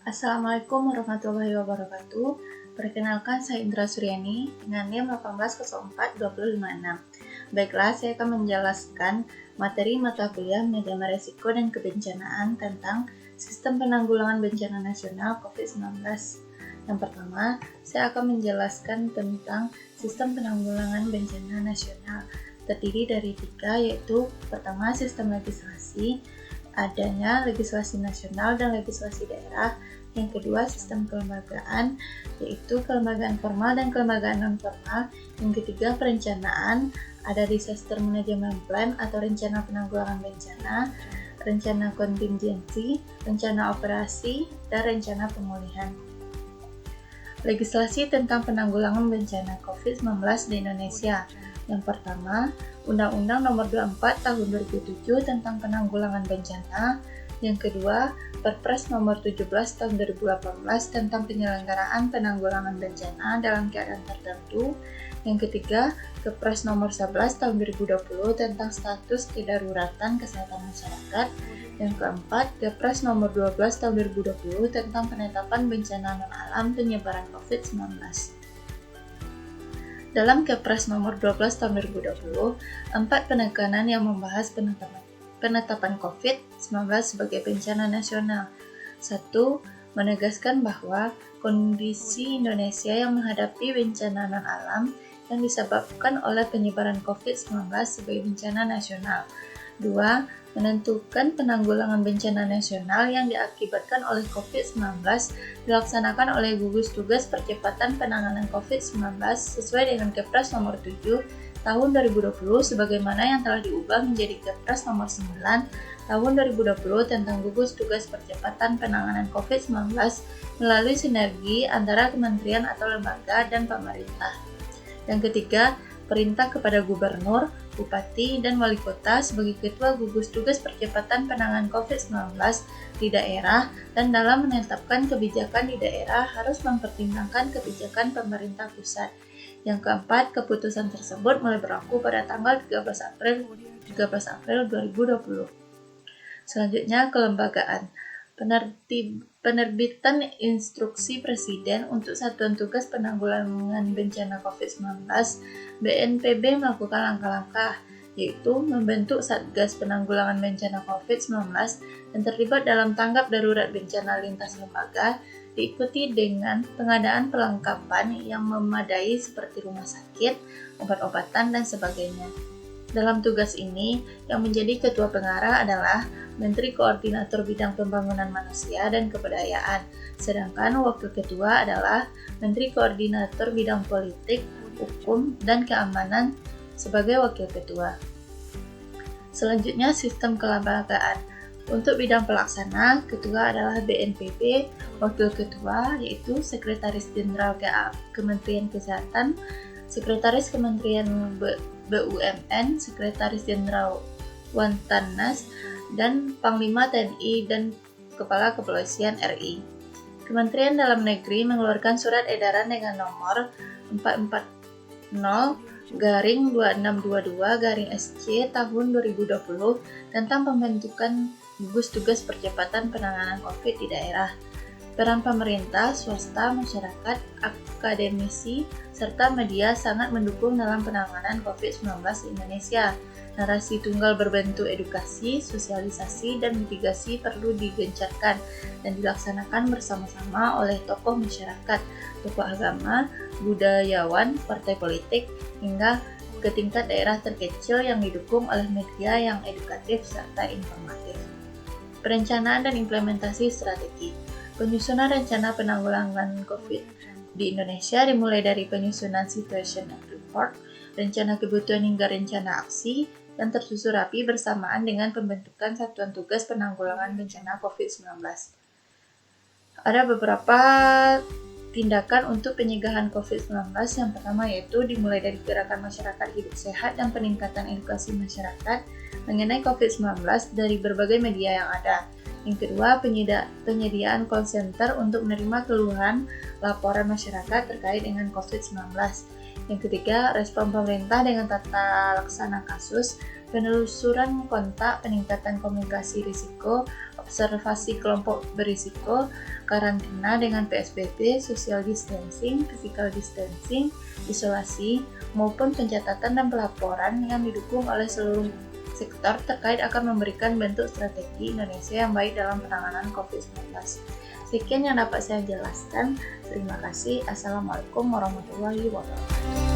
Assalamualaikum warahmatullahi wabarakatuh. Perkenalkan, saya Indra Suryani dengan NIM 1804256. Baiklah, saya akan menjelaskan materi mata kuliah manajemen risiko dan kebencanaan tentang sistem penanggulangan bencana nasional COVID-19. Yang pertama, saya akan menjelaskan tentang sistem penanggulangan bencana nasional. Terdiri dari 3, yaitu pertama sistem legislasi, adanya legislasi nasional dan legislasi daerah. Yang kedua, sistem kelembagaan, yaitu kelembagaan formal dan kelembagaan non-formal. Yang ketiga, perencanaan, ada disaster management plan atau rencana penanggulangan bencana, rencana kontingensi, rencana operasi, dan rencana pemulihan. Legislasi tentang penanggulangan bencana COVID-19 di Indonesia. Yang pertama, Undang-Undang Nomor 24 Tahun 2007 tentang penanggulangan bencana. Yang kedua, Perpres Nomor 17 Tahun 2018 tentang penyelenggaraan penanggulangan bencana dalam keadaan tertentu. Yang ketiga, Kepres Nomor 11 Tahun 2020 tentang status kedaruratan kesehatan masyarakat. Yang keempat, Kepres Nomor 12 Tahun 2020 tentang penetapan bencana non-alam penyebaran COVID-19. Dalam Kepres Nomor 12 Tahun 2020, 4 penekanan yang membahas penetapan COVID-19 sebagai bencana nasional. 1. Menegaskan bahwa kondisi Indonesia yang menghadapi bencana non-alam yang disebabkan oleh penyebaran COVID-19 sebagai bencana nasional. 2. Menentukan penanggulangan bencana nasional yang diakibatkan oleh COVID-19 dilaksanakan oleh gugus tugas percepatan penanganan COVID-19 sesuai dengan Kepres Nomor 7 Tahun 2020 sebagaimana yang telah diubah menjadi Kepres Nomor 9 Tahun 2020 tentang gugus tugas percepatan penanganan COVID-19 melalui sinergi antara kementerian atau lembaga dan pemerintah. Yang ketiga, perintah kepada gubernur, bupati, dan wali kota sebagai ketua gugus tugas percepatan penanganan COVID-19 di daerah dan dalam menetapkan kebijakan di daerah harus mempertimbangkan kebijakan pemerintah pusat. Yang keempat, keputusan tersebut mulai berlaku pada tanggal 13 April 2020. Selanjutnya, kelembagaan. Penerbitan instruksi Presiden untuk Satuan Tugas Penanggulangan Bencana COVID-19, BNPB melakukan langkah-langkah, yaitu membentuk Satgas Penanggulangan Bencana COVID-19 dan terlibat dalam tanggap darurat bencana lintas lembaga, diikuti dengan pengadaan perlengkapan yang memadai seperti rumah sakit, obat-obatan, dan sebagainya. Dalam tugas ini, yang menjadi ketua pengarah adalah Menteri Koordinator Bidang Pembangunan Manusia dan Kebudayaan, sedangkan Wakil Ketua adalah Menteri Koordinator Bidang Politik, Hukum, dan Keamanan sebagai Wakil Ketua. Selanjutnya, sistem kelembagaan. Untuk bidang pelaksana, Ketua adalah BNPB, Wakil Ketua yaitu Sekretaris Jenderal Kementerian Kesehatan, Sekretaris Kementerian BUMN, Sekretaris Jenderal Wantanas, dan Panglima TNI dan Kepala Kepolisian RI. Kementerian Dalam Negeri mengeluarkan surat edaran dengan nomor 440/2622/SC tahun 2020 tentang pembentukan gugus tugas percepatan penanganan COVID di daerah. Peran pemerintah, swasta, masyarakat, akademisi, serta media sangat mendukung dalam penanganan COVID-19 di Indonesia. Narasi tunggal berbentuk edukasi, sosialisasi, dan mitigasi perlu digencarkan dan dilaksanakan bersama-sama oleh tokoh masyarakat, tokoh agama, budayawan, partai politik, hingga ke tingkat daerah terkecil yang didukung oleh media yang edukatif serta informatif. Perencanaan dan implementasi strategi. Penyusunan rencana penanggulangan COVID di Indonesia dimulai dari penyusunan Situation Report, rencana kebutuhan hingga rencana aksi, dan tersusun rapi bersamaan dengan pembentukan Satuan Tugas Penanggulangan Bencana COVID-19. Ada beberapa tindakan untuk pencegahan COVID-19. Yang pertama yaitu dimulai dari gerakan masyarakat hidup sehat dan peningkatan edukasi masyarakat mengenai COVID-19 dari berbagai media yang ada. Yang kedua, penyediaan call center untuk menerima keluhan laporan masyarakat terkait dengan COVID-19. Yang ketiga, respon pemerintah dengan tata laksana kasus, penelusuran kontak, peningkatan komunikasi risiko, observasi kelompok berisiko, karantina dengan PSBB, social distancing, physical distancing, isolasi, maupun pencatatan dan pelaporan yang didukung oleh seluruh sektor terkait akan memberikan bentuk strategi Indonesia yang baik dalam penanganan COVID-19. Sekian yang dapat saya jelaskan. Terima kasih. Assalamualaikum warahmatullahi wabarakatuh.